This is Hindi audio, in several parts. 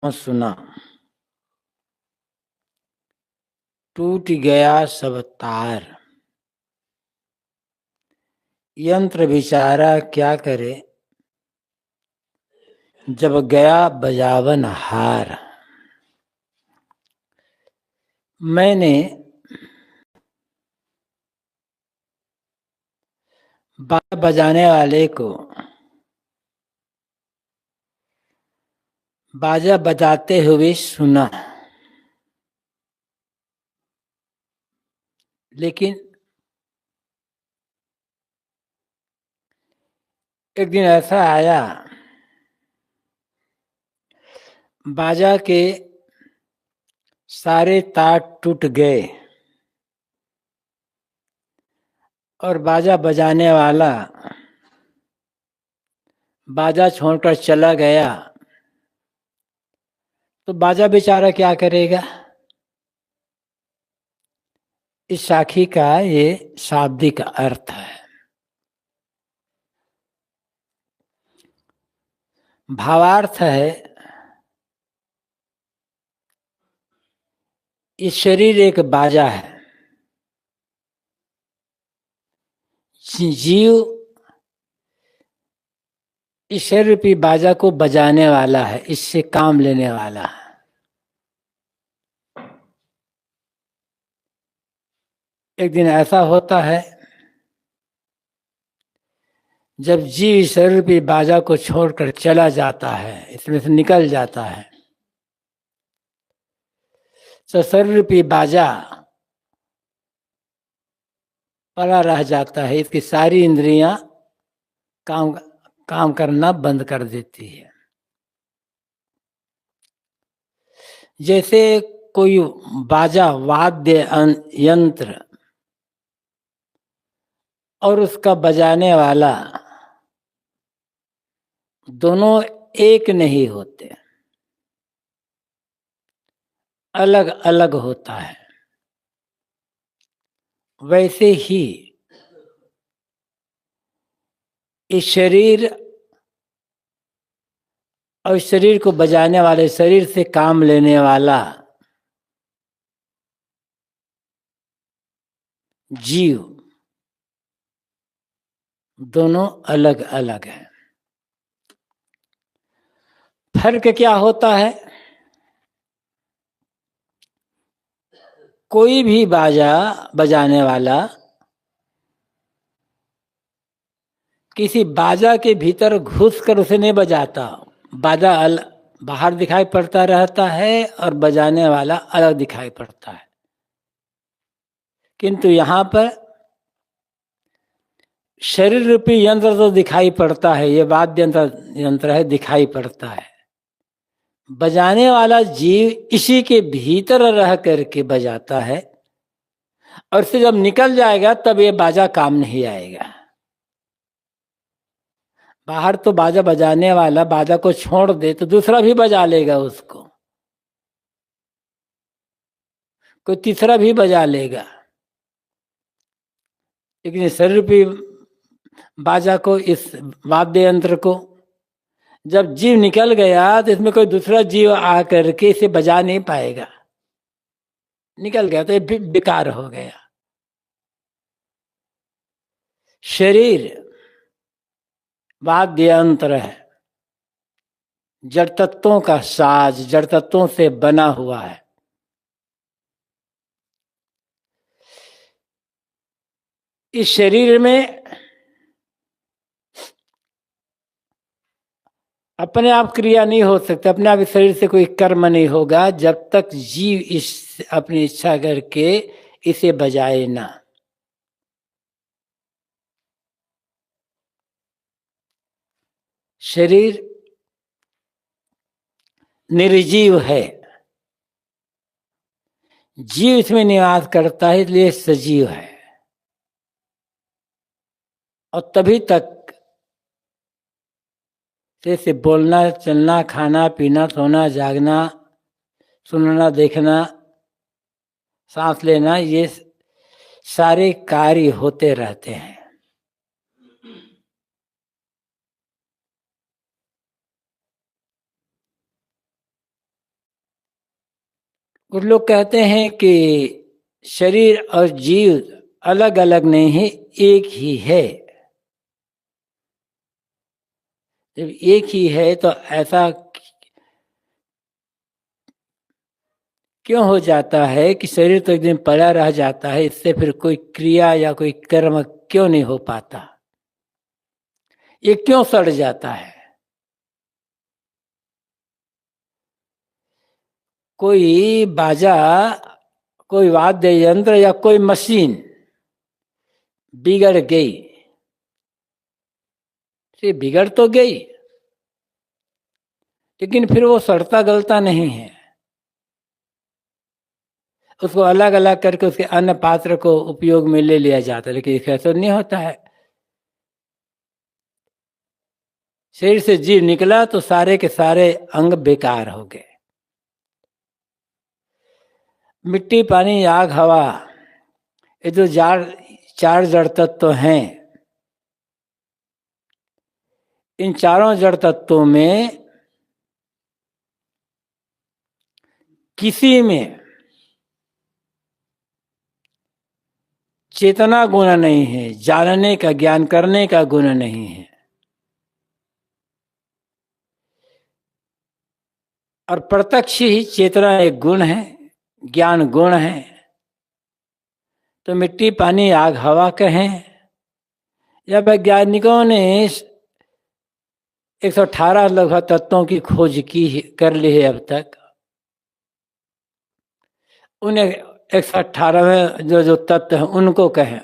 और सुना। टूट गया सब तार, यंत्र बेचारा क्या करे, जब गया बजावन हार। मैंने बाजा बजाने वाले को बाजा बजाते हुए सुना, लेकिन एक दिन ऐसा आया, बाजा के सारे तार टूट गए और बाजा बजाने वाला बाजा छोड़कर चला गया, तो बाजा बेचारा क्या करेगा। इस साखी का ये शाब्दिक अर्थ है। भावार्थ है, इस शरीर एक बाजा है। जीव इस शरीर रूपी बाजा को बजाने वाला है, इससे काम लेने वाला है। एक दिन ऐसा होता है, जब जीव इस शरीर रूपी बाजा को छोड़कर चला जाता है, इसमें से निकल जाता है, तो शरीर रूपी बाजा पड़ा रह जाता है। इसकी सारी इंद्रियां काम काम करना बंद कर देती है। जैसे कोई बाजा वाद्य यंत्र और उसका बजाने वाला दोनों एक नहीं होते, अलग अलग होता है। वैसे ही इस शरीर और शरीर को बजाने वाले, शरीर से काम लेने वाला जीव दोनों अलग अलग है। फर्क क्या होता है, कोई भी बाजा बजाने वाला किसी बाजा के भीतर घुसकर उसे नहीं बजाता। बाजा बाहर दिखाई पड़ता रहता है और बजाने वाला अलग दिखाई पड़ता है। किंतु यहाँ पर शरीर रूपी यंत्र तो दिखाई पड़ता है, ये वाद्य यंत्र है, दिखाई पड़ता है। बजाने वाला जीव इसी के भीतर रह करके बजाता है, और फिर जब निकल जाएगा तब ये बाजा काम नहीं आएगा। बाहर तो बाजा बजाने वाला बाजा को छोड़ दे तो दूसरा भी बजा लेगा, उसको कोई तीसरा भी बजा लेगा। लेकिन शरीर रूपी बाजा को, इस वाद्य यंत्र को जब जीव निकल गया तो इसमें कोई दूसरा जीव आकर के इसे बजा नहीं पाएगा। निकल गया तो ये बेकार हो गया। शरीर वाद्य यंत्र है, जड़ तत्वों का साज, जड़ तत्वों से बना हुआ है। इस शरीर में अपने आप क्रिया नहीं हो सकती, अपने आप इस शरीर से कोई कर्म नहीं होगा जब तक जीव इस अपनी इच्छा करके इसे बजाए ना। शरीर निर्जीव है, जीव इसमें निवास करता है, इसलिए सजीव है। और तभी तक जैसे बोलना, चलना, खाना, पीना, सोना, जागना, सुनना, देखना, सांस लेना, ये सारे कार्य होते रहते हैं। कुछ लोग कहते हैं कि शरीर और जीव अलग अलग नहीं है, एक ही है। जब एक ही है तो ऐसा क्यों हो जाता है कि शरीर तो एक दिन पड़ा रह जाता है, इससे फिर कोई क्रिया या कोई कर्म क्यों नहीं हो पाता? ये क्यों सड़ जाता है? कोई बाजा, कोई वाद्य यंत्र या कोई मशीन बिगड़ गई, ये बिगड़ तो गई, लेकिन फिर वो सड़ता गलता नहीं है। उसको अलग अलग करके उसके अन्य पात्र को उपयोग में ले लिया जाता है, लेकिन ऐसा नहीं होता है। शरीर से जीव निकला तो सारे के सारे अंग बेकार हो गए। मिट्टी, पानी, आग, हवा, ये जो चार जड़ तत्व हैं, इन चारों जड़ तत्वों में किसी में चेतना गुण नहीं है, जानने का, ज्ञान करने का गुण नहीं है। और प्रत्यक्ष ही चेतना एक गुण है, ज्ञान गुण है। तो मिट्टी, पानी, आग, हवा कहें या वैज्ञानिकों ने 118 लौह तत्वों की खोज की कर ली है अब तक। उन्हें 118वें जो तत्व हैं उनको कहें।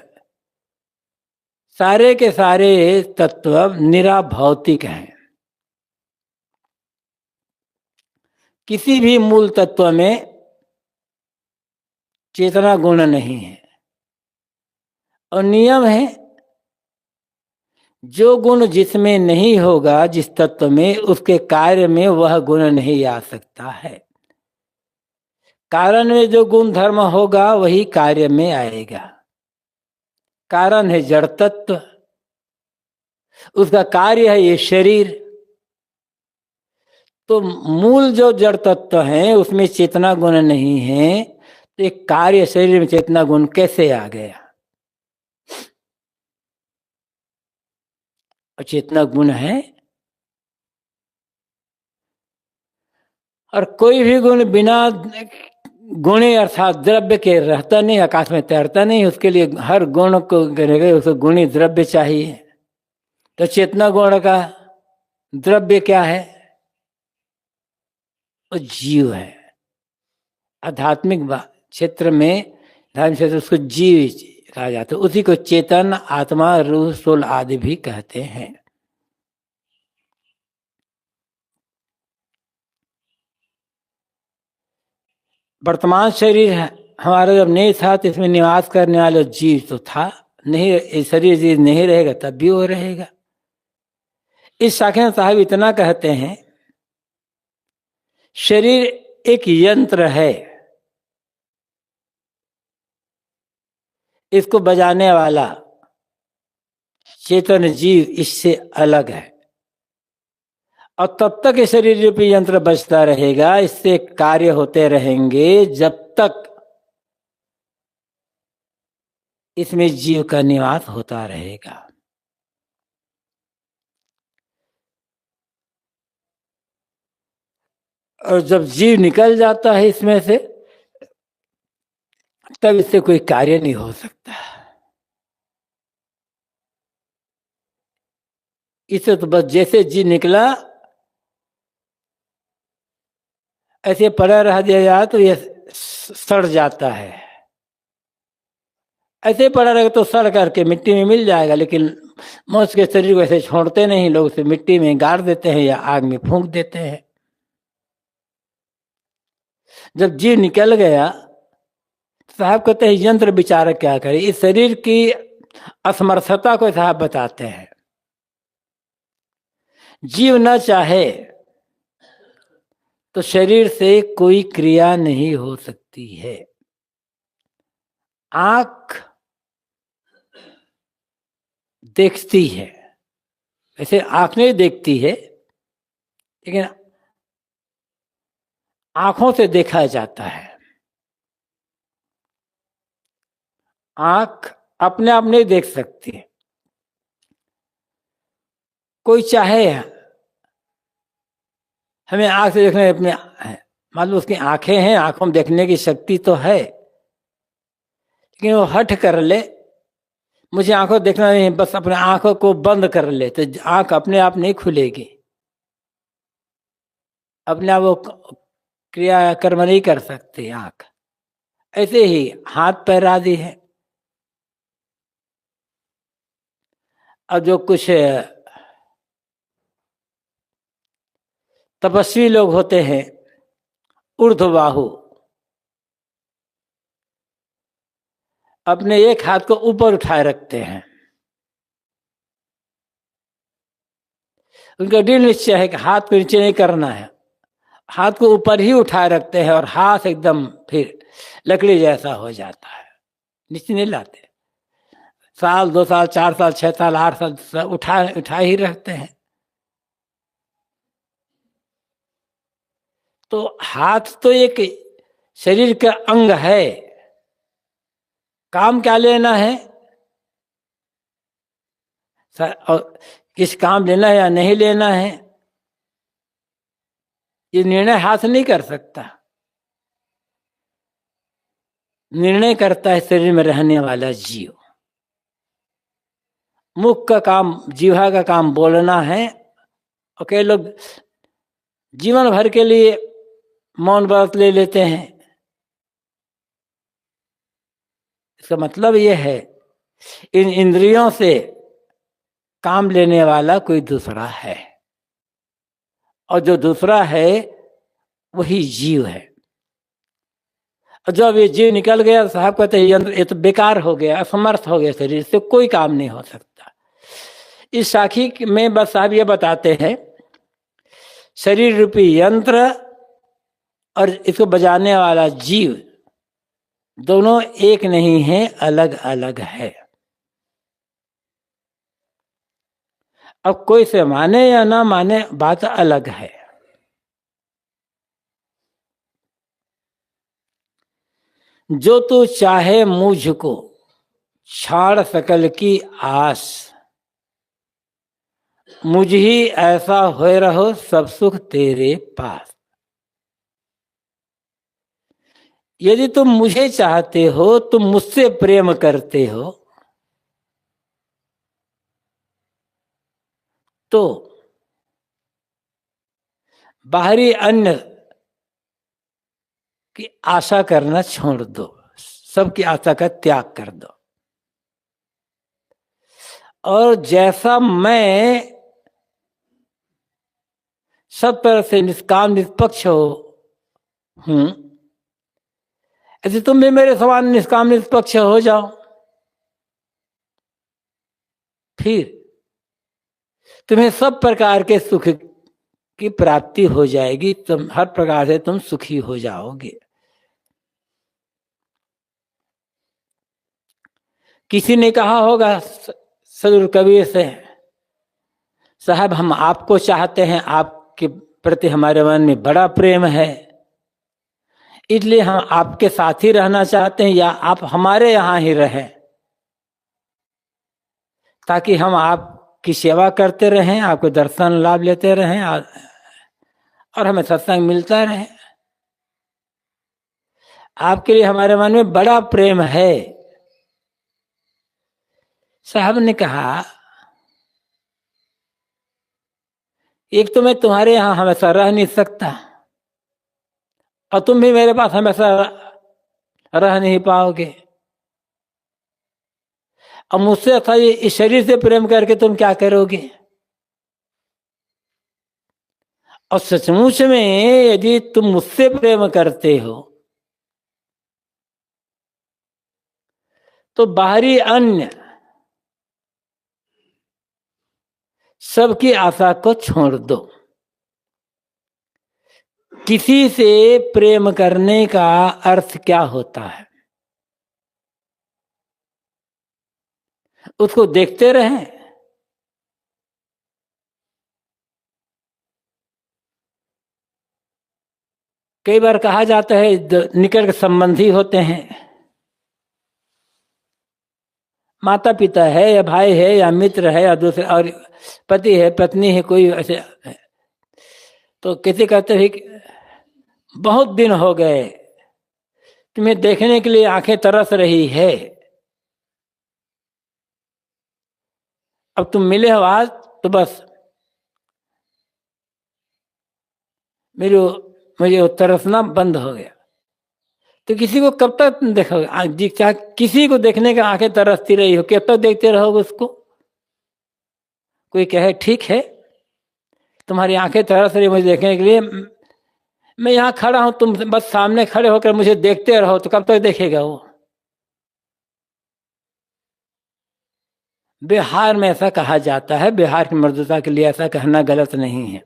सारे के सारे तत्व निराभौतिक हैं। किसी भी मूल तत्व में चेतना गुण नहीं है। और नियम है, जो गुण जिसमें नहीं होगा, जिस तत्व में, उसके कार्य में वह गुण नहीं आ सकता है। कारण में जो गुण धर्म होगा वही कार्य में आएगा। कारण है जड़ तत्व, उसका कार्य है ये शरीर। तो मूल जो जड़ तत्व है उसमें चेतना गुण नहीं है, तो एक कार्य शरीर में चेतना गुण कैसे आ गया? और चेतना गुण है। और कोई भी गुण बिना गुणे अर्थात द्रव्य के रहता नहीं, आकाश में तैरता नहीं। उसके लिए हर गुण को करेगा, उसको गुणी द्रव्य चाहिए। तो चेतना गुण का द्रव्य क्या है? वो जीव है। आध्यात्मिक क्षेत्र में, धर्म क्षेत्र, उसको जीव कहा जाता है। उसी को चेतन, आत्मा, रूह, सोल आदि भी कहते हैं। वर्तमान शरीर है हमारा जब नहीं था तो इसमें निवास करने वाला जीव तो था नहीं। शरीर जीव नहीं रहेगा तब भी वो रहेगा। इस शाखा साहब इतना कहते हैं, शरीर एक यंत्र है, इसको बजाने वाला चेतन जीव इससे अलग है। और तब तक ये शरीर रूपी यंत्र बचता रहेगा, इससे कार्य होते रहेंगे जब तक इसमें जीव का निवास होता रहेगा। और जब जीव निकल जाता है इसमें से, तब इससे कोई कार्य नहीं हो सकता। इसे तो बस जैसे जीव निकला ऐसे पड़ा रह दिया जाए तो ये सड़ जाता है। ऐसे पड़ा रहेगा तो सड़ करके मिट्टी में मिल जाएगा, लेकिन मनुष्य के शरीर को ऐसे छोड़ते नहीं लोग, उसे मिट्टी में गाड़ देते हैं या आग में फूंक देते हैं। जब जीव निकल गया, साहब कहते हैं यंत्र विचारक क्या करे? इस शरीर की असमर्थता को साहब बताते हैं। जीव न चाहे तो शरीर से कोई क्रिया नहीं हो सकती है। आंख देखती है, वैसे आंख नहीं देखती है, लेकिन आंखों से देखा जाता है। आंख अपने आप नहीं देख सकती। कोई चाहे हमें आंख से देखने अपने मान लो उसकी आंखें हैं, आंखों में देखने की शक्ति तो है, लेकिन वो हट कर ले मुझे आंखों देखना नहीं, बस अपने आंखों को बंद कर ले, तो आंख अपने आप नहीं खुलेगी, अपने आप वो क्रिया कर्म नहीं कर सकती आंख। ऐसे ही हाथ पैर आदि है। और जो कुछ तपस्वी लोग होते हैं ऊर्ध्वबाहु, अपने एक हाथ को ऊपर उठाए रखते हैं, उनका दृढ़ निश्चय है कि हाथ को नीचे नहीं करना है, हाथ को ऊपर ही उठाए रखते हैं और हाथ एकदम फिर लकड़ी जैसा हो जाता है, नीचे नहीं लाते। साल 2 साल 4 साल 6 साल 8 साल उठा ही रखते हैं। तो हाथ तो एक शरीर का अंग है, काम क्या लेना है और किस काम लेना है या नहीं लेना है, ये निर्णय हाथ नहीं कर सकता। निर्णय करता है शरीर में रहने वाला जीव। मुख का काम, जीवा का काम बोलना है, और कई लोग जीवन भर के लिए मौन व्रत ले लेते हैं। इसका मतलब यह है इन इंद्रियों से काम लेने वाला कोई दूसरा है, और जो दूसरा है वही जीव है। और जब ये जीव निकल गया, साहब कहते हैं ये तो बेकार हो गया, असमर्थ हो गया, शरीर से कोई काम नहीं हो सकता। इस साखी में बस साहब ये बताते हैं शरीर रूपी यंत्र और इसको बजाने वाला जीव दोनों एक नहीं है, अलग अलग है। अब कोई से माने या ना माने, बात अलग है। जो तू चाहे मुझको छाड़ सकल की आस, मुझ ही ऐसा होए रहो सब सुख तेरे पास। यदि तुम मुझे चाहते हो, तुम मुझसे प्रेम करते हो, तो बाहरी अन्य की आशा करना छोड़ दो, सबकी आशा का त्याग कर दो, और जैसा मैं सब तरह से निष्काम निष्पक्ष हूं, ऐसे तुम भी मेरे समान निष्काम निष्पक्ष हो जाओ। फिर तुम्हें सब प्रकार के सुख की प्राप्ति हो जाएगी, तुम हर प्रकार से तुम सुखी हो जाओगे। किसी ने कहा होगा सदगुरु कबीर से, साहब हम आपको चाहते हैं, आपके प्रति हमारे मन में बड़ा प्रेम है, इसलिए हम आपके साथ ही रहना चाहते हैं, या आप हमारे यहाँ ही रहें, ताकि हम आपकी सेवा करते रहें, आपको दर्शन लाभ लेते रहें, और हमें सत्संग मिलता रहे। आपके लिए हमारे मन में बड़ा प्रेम है। साहब ने कहा एक तो मैं तुम्हारे यहां हमेशा रह नहीं सकता, और तुम भी मेरे पास हमेशा रह नहीं पाओगे, अब मुझसे अच्छा इस शरीर से प्रेम करके तुम क्या करोगे। और सचमुच में यदि तुम मुझसे प्रेम करते हो, तो बाहरी अन्य सबकी आशा को छोड़ दो। किसी से प्रेम करने का अर्थ क्या होता है, उसको देखते रहें। कई बार कहा जाता है निकट के संबंधी होते हैं, माता पिता है या भाई है या मित्र है या दूसरे और पति है पत्नी है कोई ऐसे है। तो किसी कहते हैं कि बहुत दिन हो गए तुम्हें देखने के लिए आंखें तरस रही है, अब तुम मिले हो आज तो बस मुझे वो तरसना बंद हो गया। तो किसी को कब तक देखोगे? चाहे किसी को देखने का आंखें तरसती रही हो, कब तक देखते रहोगे उसको? कोई कहे ठीक है तुम्हारी आंखें तरस रही मुझे देखने के लिए, मैं यहाँ खड़ा हूं तुम बस सामने खड़े होकर मुझे देखते रहो, तो कब तक देखेगा वो? बिहार में ऐसा कहा जाता है, बिहार की मृदुता के लिए ऐसा कहना गलत नहीं है,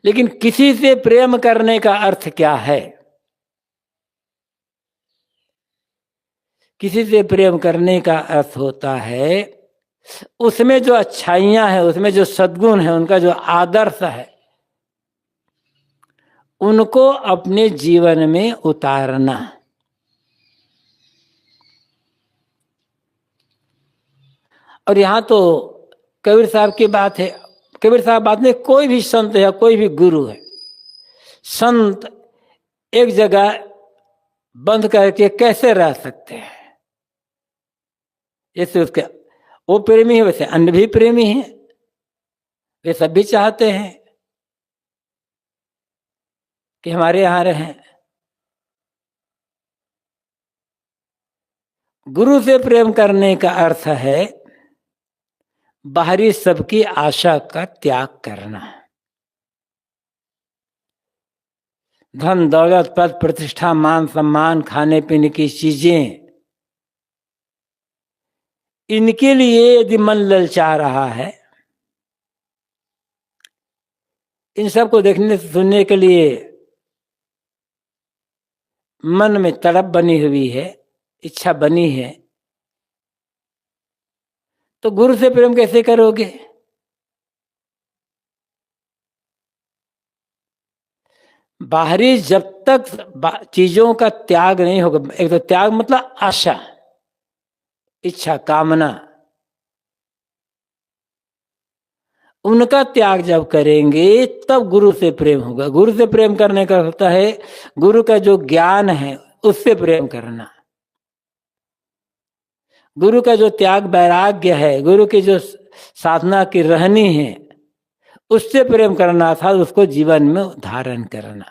लेकिन किसी से प्रेम करने का अर्थ क्या है? किसी से प्रेम करने का अर्थ होता है उसमें जो अच्छाइयां हैं, उसमें जो सद्गुण है, उनका जो आदर्श है, उनको अपने जीवन में उतारना। और यहां तो कबीर साहब की बात है, कबीर साहब बात नहीं, कोई भी संत है कोई भी गुरु है, संत एक जगह बंद करके कैसे रह सकते हैं? जैसे उसके वो प्रेमी है वैसे अन्य भी प्रेमी हैं, वे सब भी चाहते हैं कि हमारे यहां रहें। गुरु से प्रेम करने का अर्थ है बाहरी सबकी आशा का त्याग करना। धन दौलत पद प्रतिष्ठा मान सम्मान खाने पीने की चीजें, इनके लिए यदि मन ललचा रहा है, इन सबको देखने सुनने के लिए मन में तड़प बनी हुई है, इच्छा बनी है, तो गुरु से प्रेम कैसे करोगे? बाहरी जब तक चीजों का त्याग नहीं होगा, एक तो त्याग मतलब आशा इच्छा कामना, उनका त्याग जब करेंगे तब गुरु से प्रेम होगा। गुरु से प्रेम करने का होता है गुरु का जो ज्ञान है उससे प्रेम करना, गुरु का जो त्याग वैराग्य है, गुरु की जो साधना की रहनी है, उससे प्रेम करना था, उसको जीवन में धारण करना।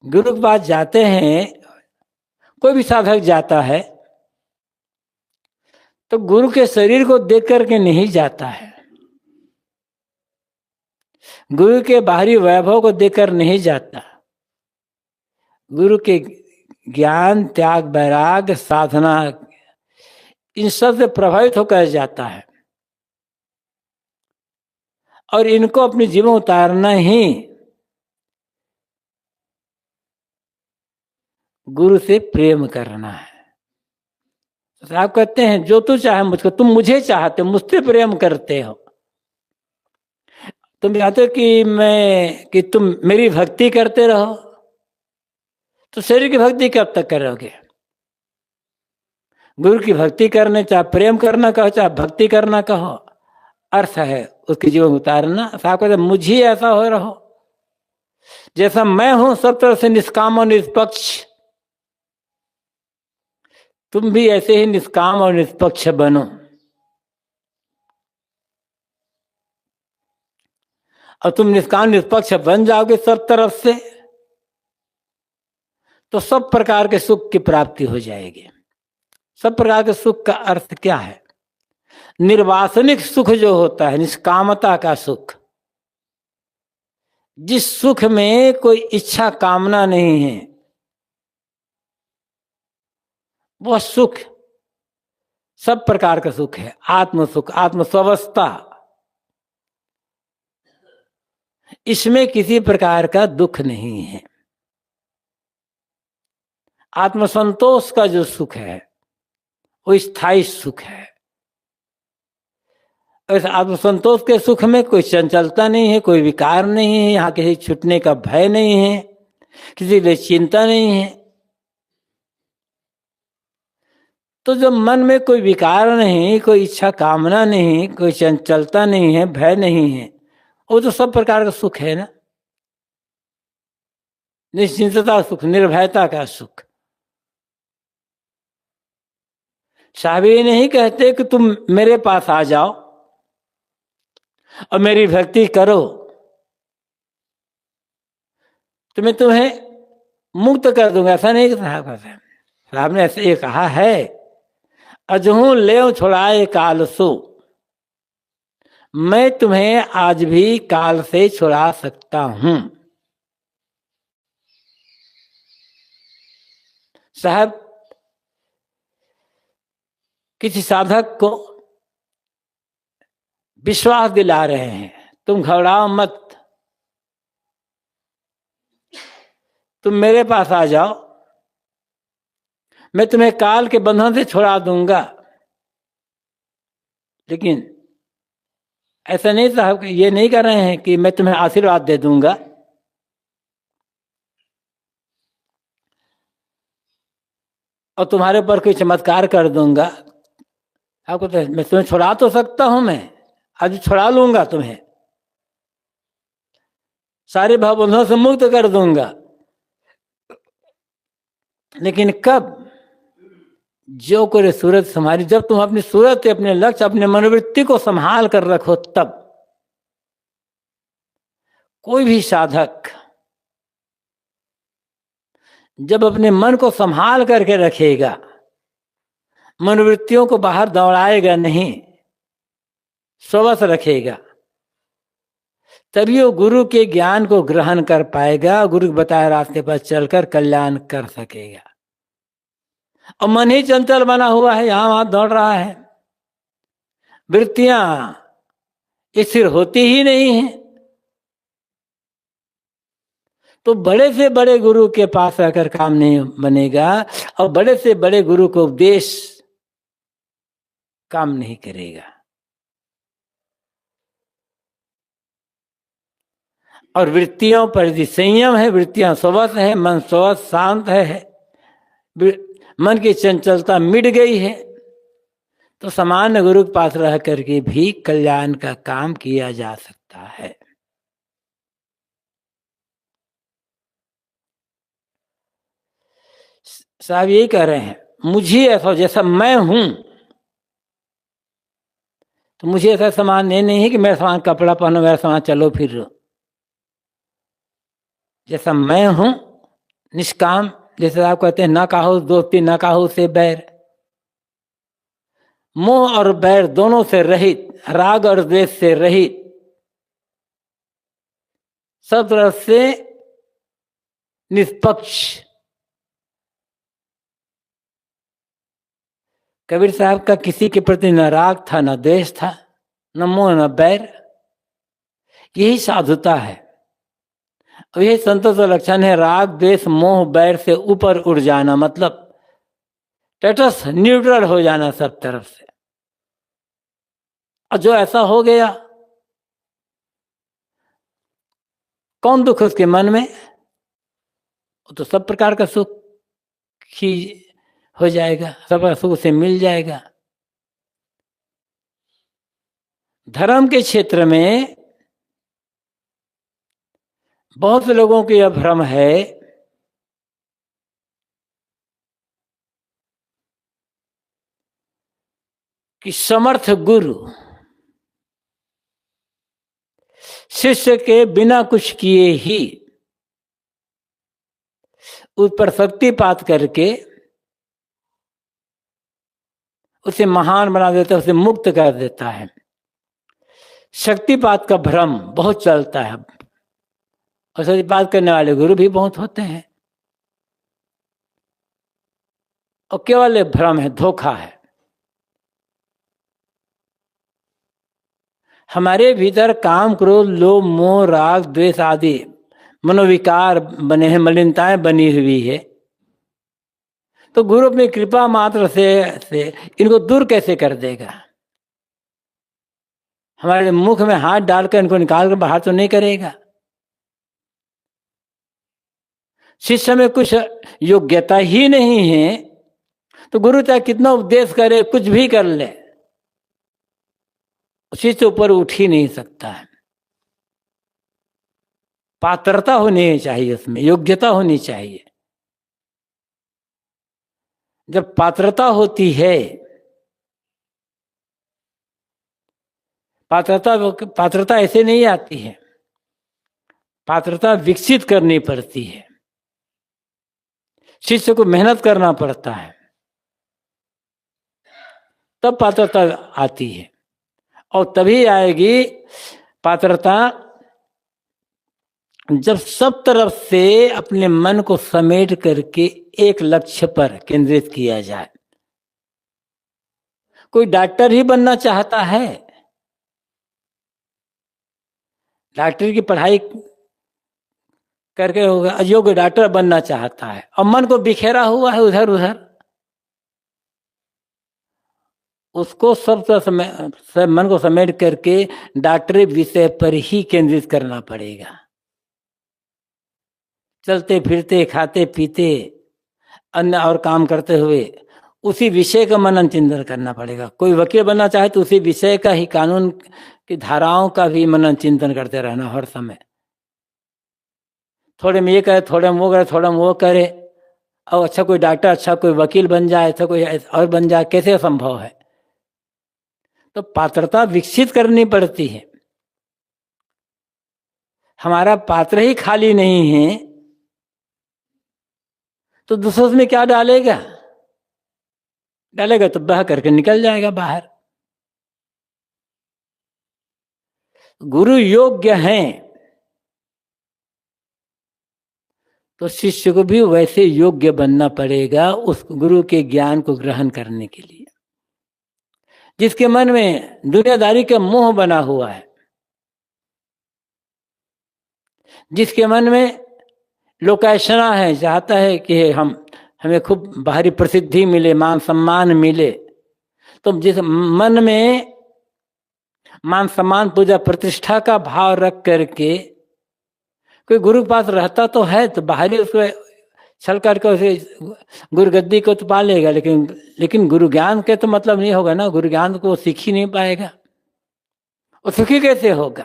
गुरु के पास जाते हैं, कोई भी साधक जाता है तो गुरु के शरीर को देख करके नहीं जाता है, गुरु के बाहरी वैभव को देखकर नहीं जाता, गुरु के ज्ञान त्याग वैराग्य साधना इन सब से प्रभावित होकर जाता है। और इनको अपने जीवन उतारना ही गुरु से प्रेम करना है। तो आप कहते हैं जो तू चाहे मुझको, तुम मुझे चाहते हो, मुझसे प्रेम करते हो, तुम चाहते हो कि तुम मेरी भक्ति करते रहो, तो शरीर की भक्ति कब तक करोगे? गुरु की भक्ति करने, चाहे प्रेम करना कहो चाहे भक्ति करना कहो, अर्थ है उसके जीवन उतारना। साहब कहते मुझे ऐसा हो रहो जैसा मैं हूं सब तरह से निष्काम और निष्पक्ष, तुम भी ऐसे ही निष्काम और निष्पक्ष बनो। और तुम निष्काम निष्पक्ष बन जाओगे सब तरफ से, तो सब प्रकार के सुख की प्राप्ति हो जाएगी। सब प्रकार के सुख का अर्थ क्या है? निर्वासनिक सुख जो होता है, निष्कामता का सुख, जिस सुख में कोई इच्छा कामना नहीं है, वह सुख सब प्रकार का सुख है। आत्म सुख, आत्म स्वस्थता, इसमें किसी प्रकार का दुख नहीं है। आत्मसंतोष का जो सुख है वो स्थायी सुख है। इस आत्मसंतोष के सुख में कोई चंचलता नहीं है, कोई विकार नहीं है, यहाँ किसी छूटने का भय नहीं है, किसी लिए चिंता नहीं है। तो जब मन में कोई विकार नहीं, कोई इच्छा कामना नहीं, कोई चंचलता नहीं है, भय नहीं है, वो तो सब प्रकार का सुख है ना। निश्चिंतता सुख, निर्भयता का सुख। साहब ये नहीं कहते कि तुम मेरे पास आ जाओ और मेरी भक्ति करो तो मैं तुम्हें मुक्त कर दूंगा, ऐसा नहीं साहब। साहब ने ऐसे ये कहा है, अजहू ले छुड़ाए काल सो, मैं तुम्हें आज भी काल से छुड़ा सकता हूं। साहब किसी साधक को विश्वास दिला रहे हैं, तुम घबराओ मत, तुम मेरे पास आ जाओ, मैं तुम्हें काल के बंधन से छुड़ा दूंगा। लेकिन ऐसा नहीं साहब, ये नहीं कर रहे हैं कि मैं तुम्हें आशीर्वाद दे दूंगा और तुम्हारे ऊपर कोई चमत्कार कर दूंगा। आपको तो मैं तुम्हें छुड़ा तो सकता हूं, मैं आज छुड़ा लूंगा, तुम्हें सारे भावबंधों से मुक्त कर दूंगा। लेकिन कब? जो करे सूरत संभाली, जब तुम अपनी सूरत, अपने लक्ष्य, अपने मनोवृत्ति को संभाल कर रखो, तब कोई भी साधक जब अपने मन को संभाल करके रखेगा, मनोवृत्तियों को बाहर दौड़ाएगा नहीं, स्ववश रखेगा, तभी वो गुरु के ज्ञान को ग्रहण कर पाएगा, गुरु के बताए रास्ते पर चलकर कल्याण कर सकेगा। और मन ही चंचल बना हुआ है, यहां वहां दौड़ रहा है, वृत्तियां स्थिर होती ही नहीं है। तो बड़े से बड़े गुरु के पास रहकर काम नहीं बनेगा, और बड़े से बड़े गुरु को उपदेश काम नहीं करेगा। और वृत्तियों पर यदि संयम है, वृत्तियां स्ववश है, मन स्ववश शांत है, मन की चंचलता मिट गई है, तो सामान्य गुरु के पास रह करके भी कल्याण का काम किया जा सकता है। साहब यही कह रहे हैं, मुझे ऐसा जैसा मैं हूं, तो मुझे ऐसा सामान नहीं है कि मेरा सामान कपड़ा पहनो, मेरा सामान चलो फिर। जैसा मैं हूं निष्काम, जैसे आप कहते हैं ना काहू दोस्ती ना काहू से बैर, मोह और बैर दोनों से रहित, राग और द्वेष से रहित, सब तरफ से निष्पक्ष। कबीर साहब का किसी के प्रति न राग था, न द्वेष था, न मोह न बैर। यही साधुता है, और यही संतों का लक्षण है। राग द्वेष मोह बैर से ऊपर उड़ जाना, मतलब तटस्थ न्यूट्रल हो जाना सब तरफ से। और जो ऐसा हो गया, कौन दुख उसके मन में? तो सब प्रकार का सुख ही हो जाएगा, सब सुख से मिल जाएगा। धर्म के क्षेत्र में बहुत से लोगों को यह भ्रम है कि समर्थ गुरु शिष्य के बिना कुछ किए ही उस पर शक्तिपात करके उसे महान बना देता है, उसे मुक्त कर देता है। शक्तिपात का भ्रम बहुत चलता है, और शक्तिपात करने वाले गुरु भी बहुत होते हैं, और केवल भ्रम है, धोखा है। हमारे भीतर काम, क्रोध, लोभ, मोह, राग, द्वेष आदि मनोविकार बने हैं, मलिनताएं बनी हुई है। तो गुरु अपनी कृपा मात्र से इनको दूर कैसे कर देगा? हमारे मुख में हाथ डालकर इनको निकाल कर बाहर तो नहीं करेगा। शिष्य में कुछ योग्यता ही नहीं है तो गुरु चाहे कितना उपदेश करे, कुछ भी कर ले, उसी से ऊपर उठ ही नहीं सकता है। पात्रता होनी चाहिए, उसमें योग्यता होनी चाहिए। जब पात्रता होती है, पात्रता ऐसे नहीं आती है, पात्रता विकसित करनी पड़ती है, शिष्य को मेहनत करना पड़ता है, तब पात्रता आती है। और तभी आएगी पात्रता जब सब तरफ से अपने मन को समेट करके एक लक्ष्य पर केंद्रित किया जाए। कोई डॉक्टर ही बनना चाहता है, डॉक्टर की पढ़ाई करके होगा, अयोग्य डॉक्टर बनना चाहता है और मन को बिखेरा हुआ है उधर उधर, उसको सब मन को समेट करके डॉक्टरी विषय पर ही केंद्रित करना पड़ेगा। चलते फिरते, खाते पीते, अन्य और काम करते हुए उसी विषय का मनन चिंतन करना पड़ेगा। कोई वकील बनना चाहे तो उसी विषय का ही, कानून की धाराओं का भी मनन चिंतन करते रहना हर समय। थोड़े में ये करे, थोड़े में वो करे, थोड़े में वो करे, और अच्छा कोई डॉक्टर, अच्छा कोई वकील बन जाए, अच्छा कोई और बन जाए, कैसे संभव है? तो पात्रता विकसित करनी पड़ती है। हमारा पात्र ही खाली नहीं है तो दूसरा उसमें क्या डालेगा? डालेगा तो बह करके निकल जाएगा बाहर। गुरु योग्य हैं तो शिष्य को भी वैसे योग्य बनना पड़ेगा उस गुरु के ज्ञान को ग्रहण करने के लिए। जिसके मन में दुनियादारी का मोह बना हुआ है, जिसके मन में लोकायशना है, चाहता है कि हमें खूब बाहरी प्रसिद्धि मिले, मान सम्मान मिले, तो जिस मन में मान सम्मान पूजा प्रतिष्ठा का भाव रख करके कोई गुरु के पास रहता तो है, तो बाहरी उसको छल करके उसे गुरु गद्दी को तो पा लेगा, लेकिन गुरु ज्ञान के तो मतलब नहीं होगा ना। गुरु ज्ञान को सीख ही नहीं पाएगा, वो सुखी कैसे होगा?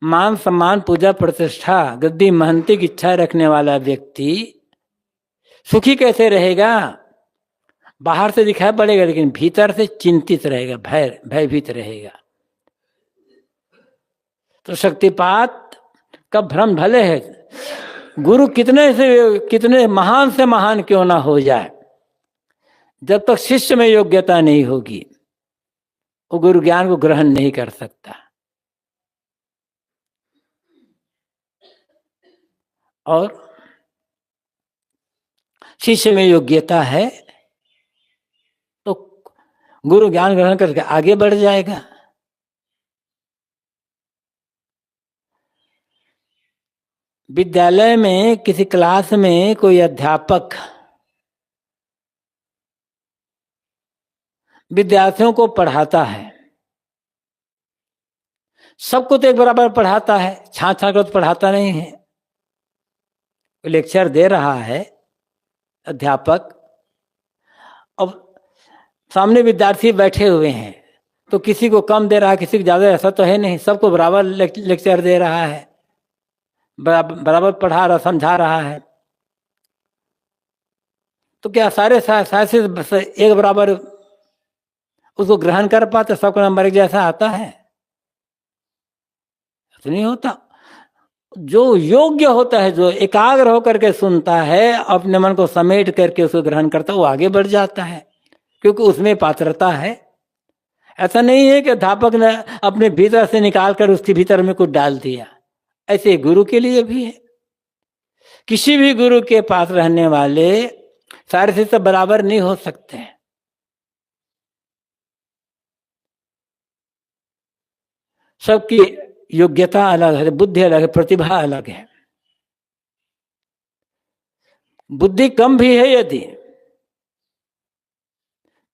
मान सम्मान पूजा प्रतिष्ठा गद्दी महंती की इच्छा रखने वाला व्यक्ति सुखी कैसे रहेगा? बाहर से दिखाई पड़ेगा लेकिन भीतर से चिंतित रहेगा, भयभीत रहेगा। तो शक्तिपात का भ्रम भले है, गुरु कितने महान से महान क्यों ना हो जाए, जब तक शिष्य में योग्यता नहीं होगी वो गुरु ज्ञान को ग्रहण नहीं कर सकता। और शिष्य में योग्यता है तो गुरु ज्ञान ग्रहण करके आगे बढ़ जाएगा। विद्यालय में किसी क्लास में कोई अध्यापक विद्यार्थियों को पढ़ाता है, सबको तो एक बराबर पढ़ाता है, छांट छांट कर तो पढ़ाता नहीं है। लेक्चर दे रहा है अध्यापक, अब सामने विद्यार्थी बैठे हुए हैं, तो किसी को कम दे रहा है, किसी को ज्यादा, ऐसा तो है नहीं, सबको बराबर लेक्चर दे रहा है, बराबर पढ़ा रहा, समझा रहा है। तो क्या सारे से एक बराबर उसको ग्रहण कर पाते? सबको नंबर एक जैसा आता है? तो नहीं होता। जो योग्य होता है, जो एकाग्र होकर के सुनता है, अपने मन को समेट करके उसको ग्रहण करता है, वो आगे बढ़ जाता है, क्योंकि उसमें पात्रता है। ऐसा नहीं है कि अध्यापक ने अपने भीतर से निकाल कर उसके भीतर में कुछ डाल दिया। ऐसे गुरु के लिए भी है। किसी भी गुरु के पास रहने वाले सारे शिष्य बराबर नहीं हो सकते हैं। सबकी योग्यता अलग है, बुद्धि अलग है, प्रतिभा अलग है। बुद्धि कम भी है यदि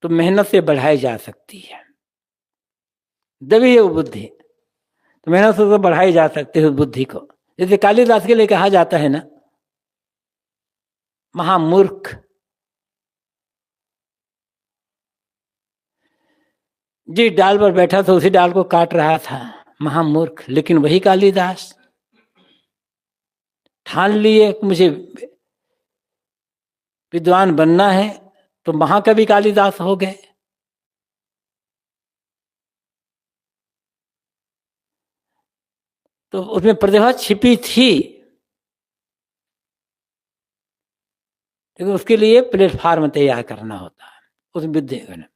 तो मेहनत से बढ़ाई जा सकती है। दबी है वो बुद्धि तो मेहनत से तो बढ़ाई जा सकती है उस बुद्धि को। जैसे कालिदास के लिए कहा जाता है ना, महामूर्ख जिस डाल पर बैठा था उसी डाल को काट रहा था, महामूर्ख। लेकिन वही कालिदास ठान लिए मुझे विद्वान बनना है, तो महाकवि कालिदास हो गए। तो उसमें प्रतिभा छिपी थी, लेकिन उसके लिए प्लेटफॉर्म तैयार करना होता है उस विद्या में।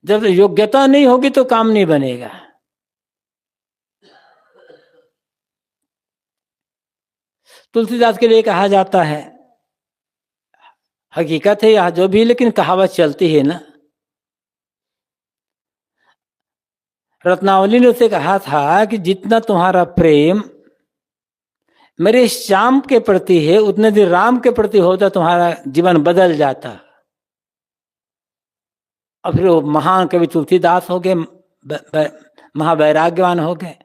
जब योग्यता नहीं होगी तो काम नहीं बनेगा। तुलसीदास के लिए कहा जाता है, हकीकत है यह जो भी, लेकिन कहावत चलती है ना। रत्नावली ने उसे कहा था कि जितना तुम्हारा प्रेम मेरे श्याम के प्रति है, उतने दिन राम के प्रति होता तुम्हारा जीवन बदल जाता। और फिर वो महान कवि तुलसीदास हो गए, महावैराग्यवान हो गए।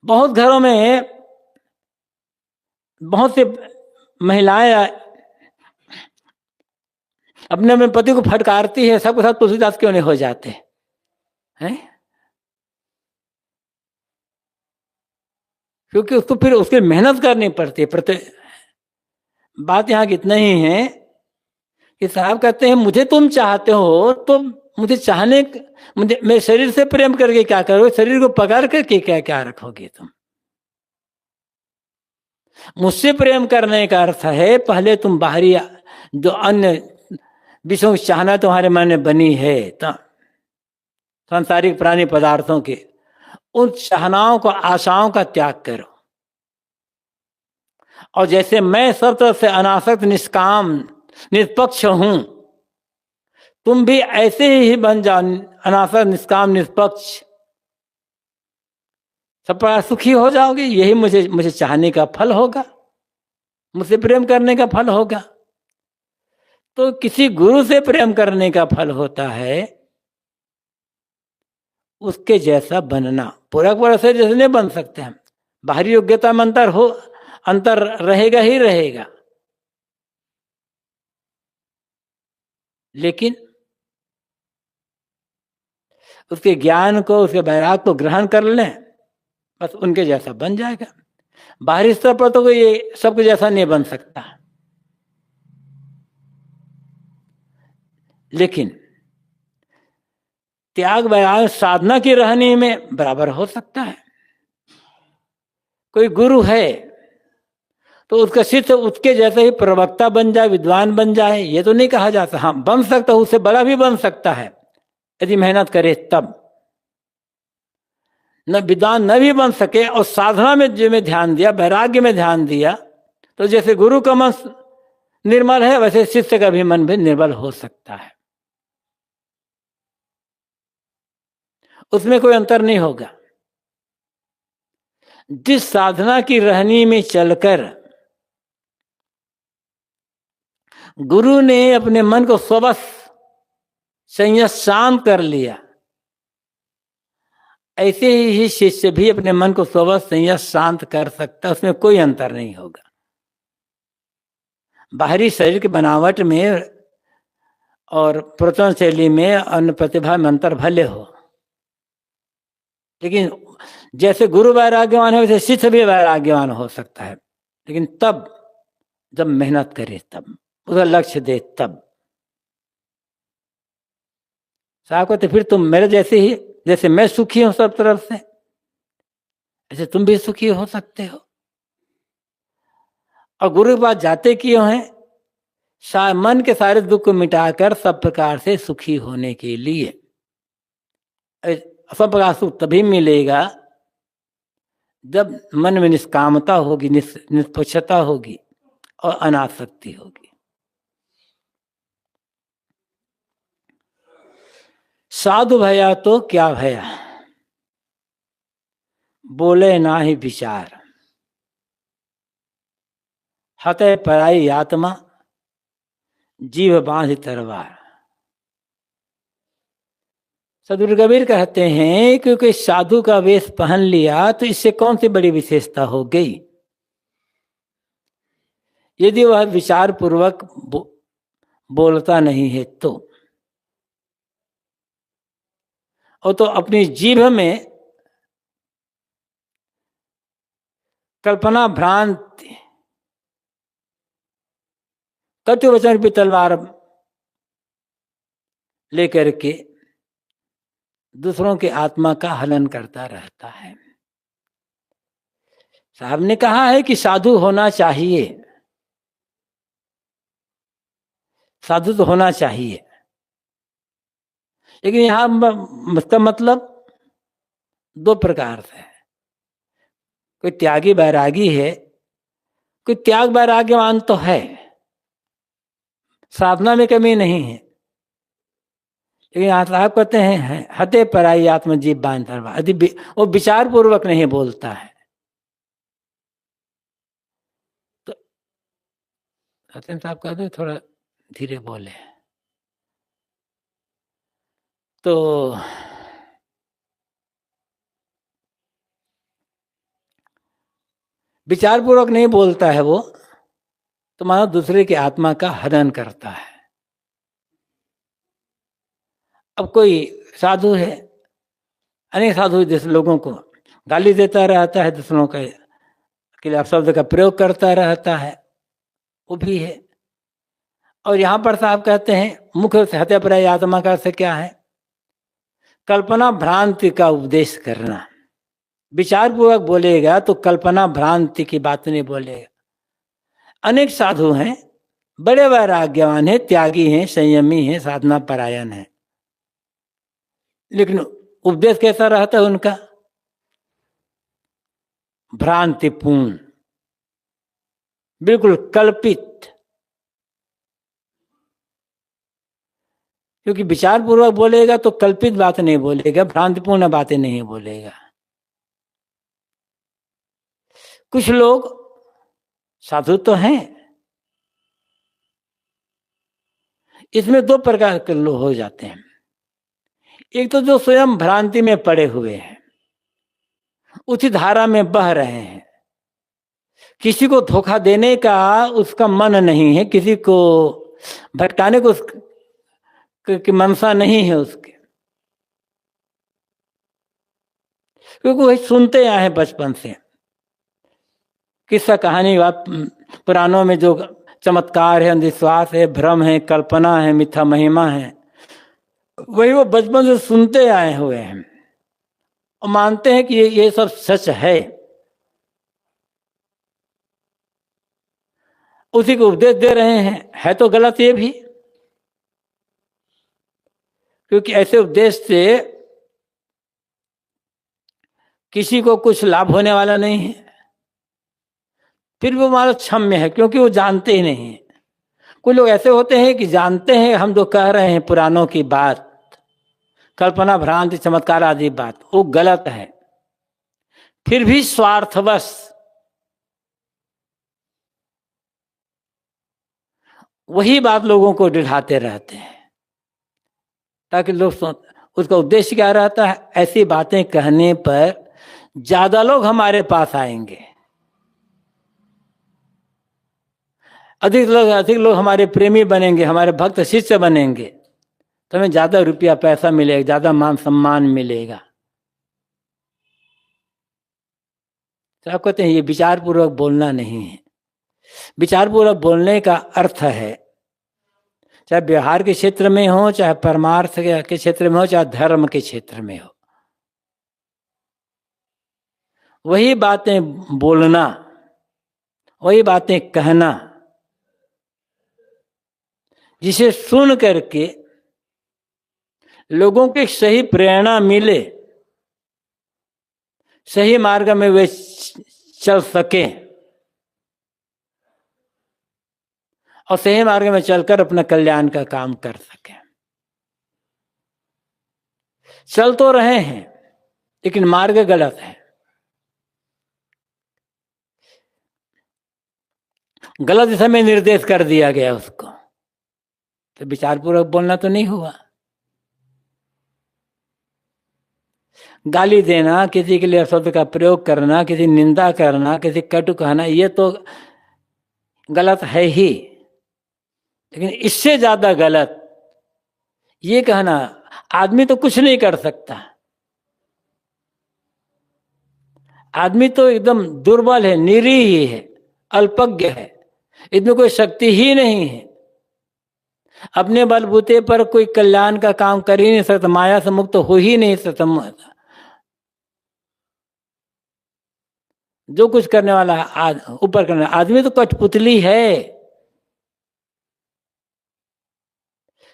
बहुत घरों में बहुत से महिलाएं अपने अपने पति को फटकारती है, सबके साथ तुलसीदास क्यों नहीं हो जाते हैं? क्योंकि उसको फिर उसकी मेहनत करनी पड़ती है। बात यहाँ कितना ही है कि साहब कहते हैं मुझे तुम चाहते हो तो मुझे चाहने, मुझे मेरे शरीर से प्रेम करके क्या करोगे? शरीर को पकड़ करके क्या क्या रखोगे तुम? मुझसे प्रेम करने का अर्थ है पहले तुम बाहरी जो अन्य विषयों की चाहना तुम्हारे मन में बनी है, तो सांसारिक प्राणी पदार्थों के, उन चाहनाओं को, आशाओं का त्याग करो। और जैसे मैं सब तरफ से अनासक्त, निष्काम, निष्पक्ष हूं, तुम भी ऐसे ही बन जाओ, अनासक्त, निष्काम, निष्पक्ष, सब प्रकार सुखी हो जाओगे। यही मुझे चाहने का फल होगा, मुझसे प्रेम करने का फल होगा। तो किसी गुरु से प्रेम करने का फल होता है उसके जैसा बनना। पूरा पूरा से जैसे नहीं बन सकते हम, बाहरी योग्यता में अंतर रहेगा ही रहेगा, लेकिन उसके ज्ञान को, उसके वैराग को ग्रहण कर लें, बस उनके जैसा बन जाएगा। बाहरी स्तर पर तो ये सबके जैसा नहीं बन सकता, लेकिन त्याग वैराग साधना की रहनी में बराबर हो सकता है। कोई गुरु है तो उसका शिष्य उसके जैसे ही प्रवक्ता बन जाए, विद्वान बन जाए, ये तो नहीं कहा जाता। हाँ, बन सकता है, उससे बड़ा भी बन सकता है यदि मेहनत करे तब। न विद्वान न भी बन सके और साधना में ध्यान दिया, वैराग्य में ध्यान दिया, तो जैसे गुरु का मन निर्मल है वैसे शिष्य का भी मन भी निर्मल हो सकता है। उसमें कोई अंतर नहीं होगा। जिस साधना की रहनी में चलकर गुरु ने अपने मन को स्वबस संयत शांत कर लिया, ऐसे ही शिष्य भी अपने मन को स्वबस संयत शांत कर सकता, उसमें कोई अंतर नहीं होगा। बाहरी शरीर की बनावट में और प्रवचन शैली में, अन्य प्रतिभा में अंतर भले हो, लेकिन जैसे गुरु वैराग्यवान है वैसे शिष्य भी वैराग्यवान हो सकता है, लेकिन तब जब मेहनत करे, तब उसका लक्ष्य दे, तब। साहब कहते फिर तुम मेरे जैसे ही, जैसे मैं सुखी हूं सब तरफ से, ऐसे तुम भी सुखी हो सकते हो। और गुरु के पास जाते क्यों हैं? मन के सारे दुख को मिटाकर सब प्रकार से सुखी होने के लिए। सब प्रकार सुख तभी मिलेगा जब मन में निष्कामता होगी, निष्पक्षता होगी और अनासक्ति होगी। साधु भया तो क्या भया, बोले ना ही विचार, हते पराई आत्मा, जीव बांध तलवार। सदगुरु कबीर कहते हैं क्योंकि साधु का वेश पहन लिया तो इससे कौन सी बड़ी विशेषता हो गई? यदि वह विचार पूर्वक बोलता नहीं है तो, और तो अपनी जीभ में कल्पना भ्रांति कटु वचन की तलवार लेकर के दूसरों की आत्मा का हनन करता रहता है। साहब ने कहा है कि साधु होना चाहिए, साधु तो होना चाहिए, लेकिन यहां इसका मतलब दो प्रकार से है। कोई त्यागी बैरागी है, कोई त्याग बैराग्यवान तो है, साधना में कमी नहीं है, लेकिन यहाँ साहब कहते हैं हते पराई आत्म जीव बांधरवा, यदि वो विचार पूर्वक नहीं बोलता है तो सत्यन साहब कहते हैं थोड़ा धीरे बोले तो विचार पूर्वक नहीं बोलता है वो, तो मानो दूसरे की आत्मा का हनन करता है। अब कोई साधु है, अनेक साधु जैसे लोगों को गाली देता रहता है, दूसरों के लिए शब्द का प्रयोग करता रहता है, वो भी है। और यहाँ पर साहब कहते हैं मुख्य से हत्यापराय आत्मा का अर्थ क्या है? कल्पना भ्रांति का उपदेश करना। विचार पूर्वक बोलेगा तो कल्पना भ्रांति की बात नहीं बोलेगा। अनेक साधु हैं, बड़े वैराग्यवान हैं, त्यागी हैं, संयमी हैं, साधना परायण हैं, लेकिन उपदेश कैसा रहता है उनका? भ्रांतिपूर्ण, बिल्कुल कल्पित। क्योंकि विचार पूर्वक बोलेगा तो कल्पित बात नहीं बोलेगा, भ्रांतिपूर्ण बातें नहीं बोलेगा। कुछ लोग साधु तो हैं, इसमें दो प्रकार के लोग हो जाते हैं। एक तो जो स्वयं भ्रांति में पड़े हुए हैं, उसी धारा में बह रहे हैं, किसी को धोखा देने का उसका मन नहीं है, किसी को भटकाने को की मनसा नहीं है उसके, क्योंकि वही सुनते आए हैं बचपन से। किस्सा कहानी पुराणों में जो चमत्कार है, अंधविश्वास है, भ्रम है, कल्पना है, मिथ्या महिमा है, वही वो बचपन से सुनते आए हुए हैं और मानते हैं कि ये सब सच है। उसी को उपदेश दे रहे हैं, है तो गलत ये भी, क्योंकि ऐसे उपदेश से किसी को कुछ लाभ होने वाला नहीं है। फिर वो मानो क्षम्य है, क्योंकि वो जानते ही नहीं है। कुछ लोग ऐसे होते हैं कि जानते हैं हम जो कह रहे हैं पुराणों की बात, कल्पना भ्रांति चमत्कार आदि बात, वो गलत है, फिर भी स्वार्थवश वही बात लोगों को दिखाते रहते हैं, ताकि लोग उसका उद्देश्य क्या रहता है? ऐसी बातें कहने पर ज्यादा लोग हमारे पास आएंगे, अधिक लोग हमारे प्रेमी बनेंगे, हमारे भक्त शिष्य बनेंगे, तो हमें ज्यादा रुपया पैसा मिलेगा, ज्यादा मान सम्मान मिलेगा। तो आप कहते हैं ये विचार पूर्वक बोलना नहीं है। विचार पूर्वक बोलने का अर्थ है, चाहे व्यवहार के क्षेत्र में हो, चाहे परमार्थ के क्षेत्र में हो, चाहे धर्म के क्षेत्र में हो, वही बातें बोलना, वही बातें कहना जिसे सुन करके लोगों की सही प्रेरणा मिले, सही मार्ग में वे चल सके और सही मार्ग में चलकर अपना कल्याण का काम कर सके। चल तो रहे हैं लेकिन मार्ग गलत है, गलत दिशा में निर्देश कर दिया गया उसको, तो विचार पूर्वक बोलना तो नहीं हुआ। गाली देना, किसी के लिए शब्द का प्रयोग करना, किसी निंदा करना, किसी कटु कहना, ये तो गलत है ही। लेकिन इससे ज्यादा गलत ये कहना आदमी तो कुछ नहीं कर सकता, आदमी तो एकदम दुर्बल है, निरीह ही है, अल्पज्ञ है, इसमें कोई शक्ति ही नहीं है, अपने बलबूते पर कोई कल्याण का काम कर ही नहीं सकता, माया से मुक्त हो ही नहीं सकता। जो कुछ करने वाला है ऊपर करने, आदमी तो कठपुतली है,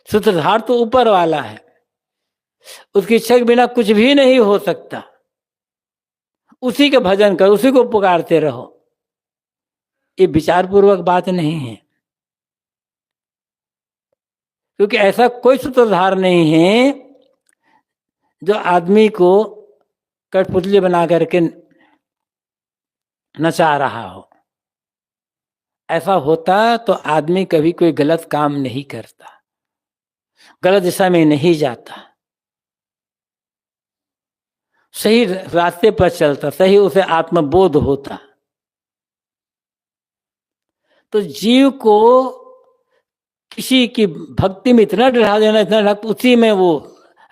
सूत्रधार तो ऊपर वाला है, उसकी इच्छा के बिना कुछ भी नहीं हो सकता। उसी के भजन कर, उसी को पुकारते रहो, ये विचार पूर्वक बात नहीं है, क्योंकि ऐसा कोई सूत्रधार नहीं है जो आदमी को कठपुतली बना करके नचा रहा हो। ऐसा होता तो आदमी कभी कोई गलत काम नहीं करता, गलत दिशा में नहीं जाता, सही रास्ते पर चलता, सही उसे आत्मबोध होता। तो जीव को किसी की भक्ति में इतना डरा देना, इतना डरा, उसी में वो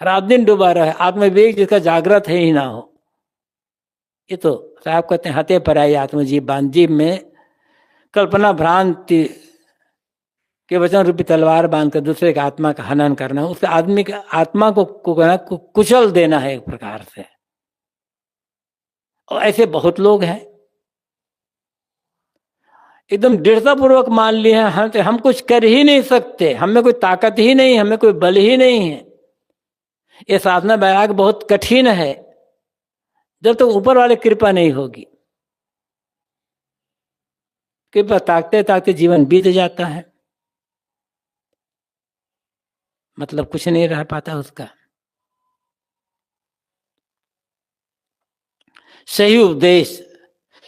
रात दिन डूबा रहे, आत्मविवेक जिसका जागृत है ही ना हो, ये तो साहब कहते हैं हते पर आई आत्मजीव बांध। जीव में कल्पना भ्रांति के वचन रूपी तलवार बांध कर दूसरे के आत्मा का हनन करना, उस आदमी के आत्मा को कुचल देना है एक प्रकार से। और ऐसे बहुत लोग हैं एकदम दृढ़ता पूर्वक मान लिए हैं हम कुछ कर ही नहीं सकते, हमें कोई ताकत ही नहीं, हमें कोई बल ही नहीं है, ये साधना वैराग बहुत कठिन है जब तक तो ऊपर वाले कृपा नहीं होगी। कृपा ताकते ताकते जीवन बीत जाता है, मतलब कुछ नहीं रह पाता उसका। सही उपदेश,